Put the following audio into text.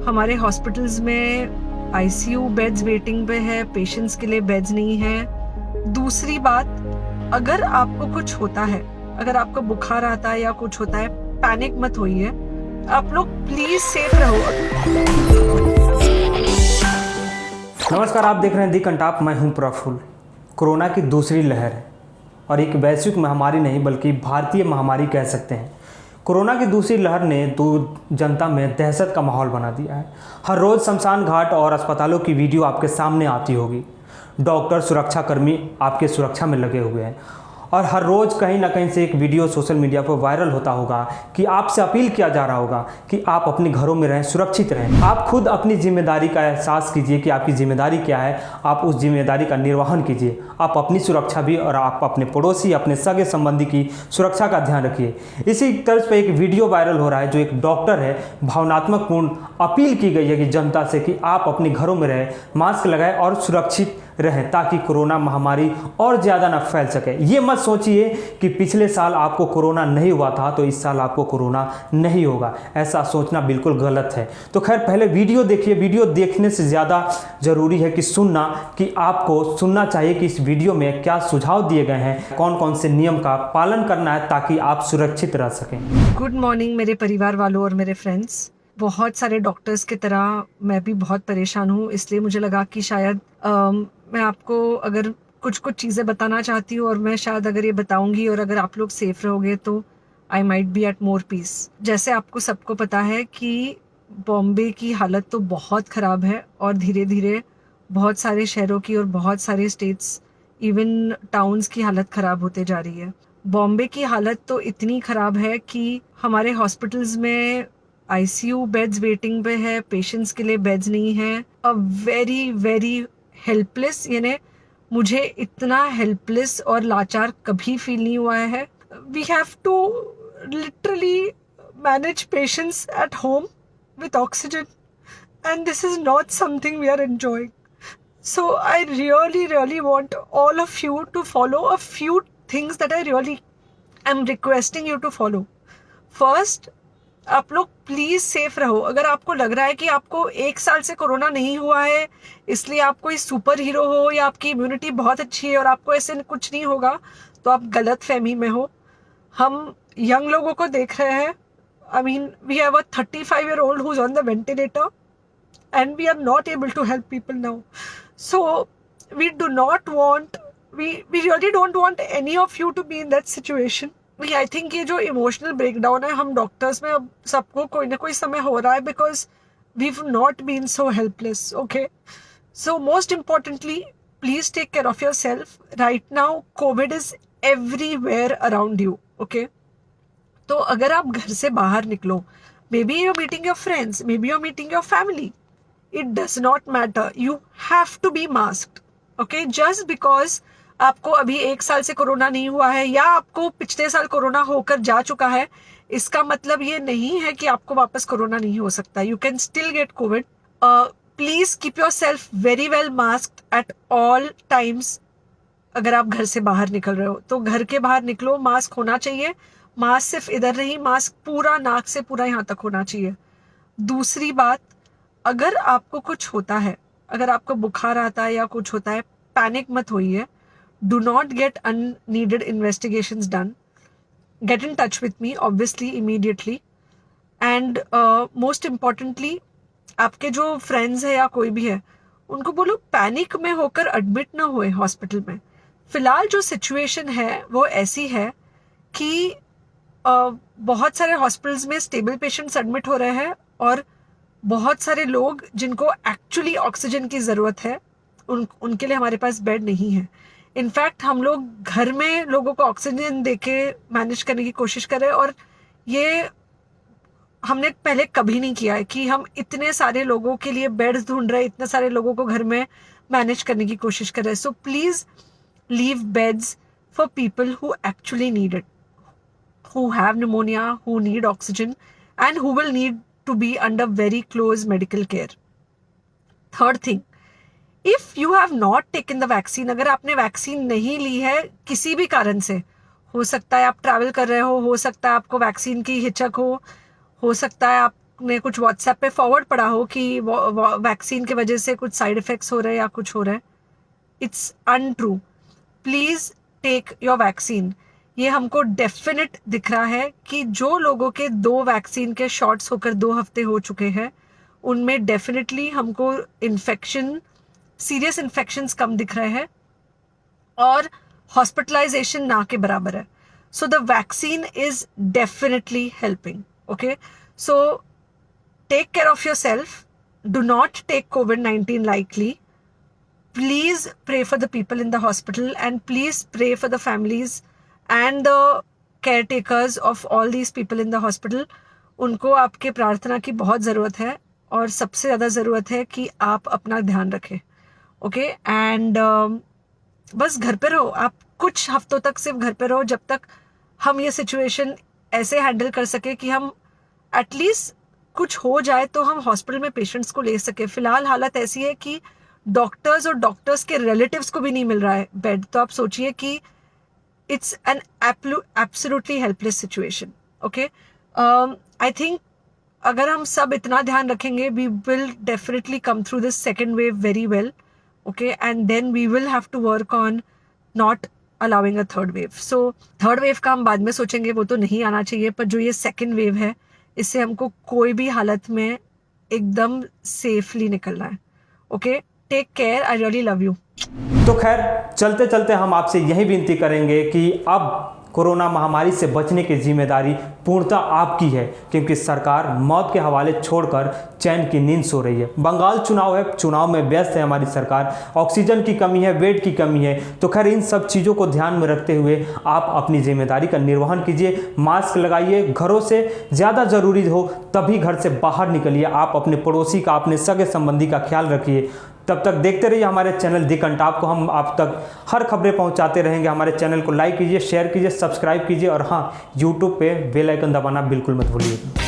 हमारे हॉस्पिटल्स में ICU beds waiting पे है, पेशेंट्स के लिए बेड्स नहीं है। दूसरी बात, अगर आपको कुछ होता है, अगर आपको बुखार आता है या कुछ होता है, पैनिक मत होइए। आप लोग प्लीज सेफ रहो। नमस्कार, आप देख रहे हैं दी कंटाप। मैं हूं प्रफुल्ल। कोरोना की दूसरी लहर है और एक वैश्विक महामारी नहीं बल्कि भारतीय महामारी कह सकते हैं। कोरोना की दूसरी लहर ने जनता में दहशत का माहौल बना दिया है। हर रोज़ शमशान घाट और अस्पतालों की वीडियो आपके सामने आती होगी। डॉक्टर, सुरक्षाकर्मी आपके सुरक्षा में लगे हुए हैं और हर रोज़ कहीं ना कहीं से एक वीडियो सोशल मीडिया पर वायरल होता होगा कि आपसे अपील किया जा रहा होगा कि आप अपने घरों में रहें, सुरक्षित रहें। आप खुद अपनी जिम्मेदारी का एहसास कीजिए कि आपकी जिम्मेदारी क्या है। आप उस जिम्मेदारी का निर्वहन कीजिए। आप अपनी सुरक्षा भी और आप अपने पड़ोसी, अपने सगे संबंधी की सुरक्षा का ध्यान रखिए। इसी तर्ज पर एक वीडियो वायरल हो रहा है जो एक डॉक्टर है। भावनात्मक पूर्ण अपील की गई है कि जनता से कि आप अपने घरों में रहें, मास्क लगाएं और सुरक्षित रहें ताकि कोरोना महामारी और ज़्यादा ना फैल सके। ये मत सोचिए कि पिछले साल आपको कोरोना नहीं हुआ था तो इस साल आपको कोरोना नहीं होगा। ऐसा सोचना बिल्कुल गलत है। तो खैर, पहले वीडियो देखिए। वीडियो देखने से ज़्यादा ज़रूरी है कि सुनना, कि आपको सुनना चाहिए कि इस वीडियो में क्या सुझाव दिए गए हैं, कौन कौन से नियम का पालन करना है ताकि आप सुरक्षित रह सकें। गुड मॉर्निंग मेरे परिवार वालों और मेरे फ्रेंड्स। बहुत सारे डॉक्टर्स की तरह मैं भी बहुत परेशान हूँ, इसलिए मुझे लगा कि शायद मैं आपको अगर कुछ चीज़ें बताना चाहती हूँ और मैं शायद अगर ये बताऊंगी और अगर आप लोग सेफ रहोगे तो I might be at more peace. जैसे आपको सबको पता है कि बॉम्बे की हालत तो बहुत ख़राब है और धीरे धीरे बहुत सारे शहरों की और बहुत सारे स्टेट्स, इवन टाउन्स की हालत ख़राब होते जा रही है। बॉम्बे की हालत तो इतनी ख़राब है कि हमारे हॉस्पिटल्स में आईसीयू बेड्स वेटिंग पे है, पेशेंट्स के लिए बेड्स नहीं है। अ वेरी वेरी हेल्पलेस, यानी मुझे इतना हेल्पलेस और लाचार कभी फील नहीं हुआ है। We have to literally manage patients at home with oxygen and this is not something we are enjoying. So I really want all of you to follow a few things that I really am requesting you to follow. First, आप लोग please safe रहो। अगर आपको लग रहा है कि आपको एक साल से कोरोना नहीं हुआ है इसलिए आप कोई सुपर हीरो हो या आपकी इम्यूनिटी बहुत अच्छी है और आपको ऐसे कुछ नहीं होगा, तो आप गलत फहमी में हो। हम यंग लोगों को देख रहे हैं। I mean, we have a 35-year-old who's on the ventilator and we are not able to help people now. So we do not want, we really don't want any of you to be in that situation. I think ये जो emotional breakdown है हम doctors में अब सबको कोई ना कोई समय हो रहा है because we've not been so helpless. Okay, so most importantly, please take care of yourself. Right now COVID is everywhere around you. Okay, तो अगर आप घर से बाहर निकलो, maybe you're meeting your friends, maybe you're meeting your family, it does not matter, you have to be masked. Okay, just because आपको अभी एक साल से कोरोना नहीं हुआ है या आपको पिछले साल कोरोना होकर जा चुका है, इसका मतलब ये नहीं है कि आपको वापस कोरोना नहीं हो सकता। You can still get Covid. Please keep your self very well masked at all times. अगर आप घर से बाहर निकल रहे हो तो घर के बाहर निकलो, मास्क होना चाहिए। मास्क सिर्फ इधर नहीं, मास्क पूरा नाक से पूरा यहाँ तक होना चाहिए। दूसरी बात, अगर आपको कुछ होता है, अगर आपको बुखार आता है या कुछ होता है, पैनिक मत होइए। Do not get unneeded investigations done. Get in touch with me, obviously, immediately. And most importantly, आपके जो फ्रेंड्स है या कोई भी है उनको बोलो पैनिक में होकर एडमिट ना हुए हॉस्पिटल में। फिलहाल जो सिचुएशन है वो ऐसी है कि बहुत सारे हॉस्पिटल्स में स्टेबल पेशेंट्स एडमिट हो रहे हैं और बहुत सारे लोग जिनको एक्चुअली ऑक्सीजन की ज़रूरत है उनके लिए हमारे पास बेड नहीं है। इनफैक्ट हम लोग घर में लोगों को ऑक्सीजन देके मैनेज करने की कोशिश कर रहे हैं और ये हमने पहले कभी नहीं किया है कि हम इतने सारे लोगों के लिए बेड्स ढूंढ रहे हैं, इतने सारे लोगों को घर में मैनेज करने की कोशिश कर रहे हैं। So please leave beds for people who actually need it, who have pneumonia, who need oxygen, and who will need to be under very close medical care. Third thing, if you have not taken the vaccine, अगर आपने vaccine नहीं ली है किसी भी कारण से, हो सकता है आप ट्रैवल कर रहे हो सकता है आपको वैक्सीन की हिचक हो सकता है आप आपने कुछ व्हाट्सएप पे फॉरवर्ड पढ़ा हो कि वैक्सीन की वजह से कुछ साइड इफेक्ट्स हो रहे हैं या कुछ हो रहा है, it's untrue. Please take your vaccine. ये हमको डेफिनेट दिख रहा है कि जो लोगों के 2 वैक्सीन के शॉट्स होकर 2 हफ्ते हो चुके हैं उनमें डेफिनेटली हमको इन्फेक्शन, सीरियस इन्फेक्शंस कम दिख रहे हैं और हॉस्पिटलाइजेशन ना के बराबर है। So the vaccine is definitely helping. Okay, so take care of yourself, do not take COVID-19 lightly. Please pray for the people in the hospital and please pray for the families and the caretakers of all these people in the hospital. उनको आपके प्रार्थना की बहुत ज़रूरत है और सबसे ज़्यादा ज़रूरत है कि आप अपना ध्यान रखें। ओके, एंड बस घर पे रहो। आप कुछ हफ्तों तक सिर्फ घर पे रहो जब तक हम ये सिचुएशन ऐसे हैंडल कर सके कि हम एटलीस्ट कुछ हो जाए तो हम हॉस्पिटल में पेशेंट्स को ले सके। फिलहाल हालत ऐसी है कि डॉक्टर्स और डॉक्टर्स के रिलेटिव्स को भी नहीं मिल रहा है बेड। तो आप सोचिए कि it's an absolutely helpless situation. Okay, I think अगर हम सब इतना ध्यान रखेंगे we will definitely come through this second wave very well. Okay, and then we will have to work on not allowing a third wave. So third wave का हम बाद में सोचेंगे, वो तो नहीं आना चाहिए, पर जो ये सेकेंड वेव है इससे हमको कोई भी हालत में एकदम सेफली निकलना है। Okay, take care, I really love you. तो खैर चलते चलते हम आपसे यही विनती करेंगे कि अब कोरोना महामारी से बचने की जिम्मेदारी पूर्णतः आपकी है, क्योंकि सरकार मौत के हवाले छोड़कर चैन की नींद सो रही है। बंगाल चुनाव है, चुनाव में व्यस्त है हमारी सरकार, ऑक्सीजन की कमी है, बेड की कमी है। तो खैर इन सब चीज़ों को ध्यान में रखते हुए आप अपनी जिम्मेदारी का निर्वहन कीजिए, मास्क लगाइए, घरों से ज़्यादा ज़रूरी हो तभी घर से बाहर निकलिए। आप अपने पड़ोसी का, अपने सगे संबंधी का ख्याल रखिए। तब तक देखते रहिए हमारे चैनल दी कंटाप को, हम आप तक हर खबरें पहुंचाते रहेंगे। हमारे चैनल को लाइक कीजिए, शेयर कीजिए, सब्सक्राइब कीजिए और हाँ, यूट्यूब पे बेल आइकन दबाना बिल्कुल मत भूलिए।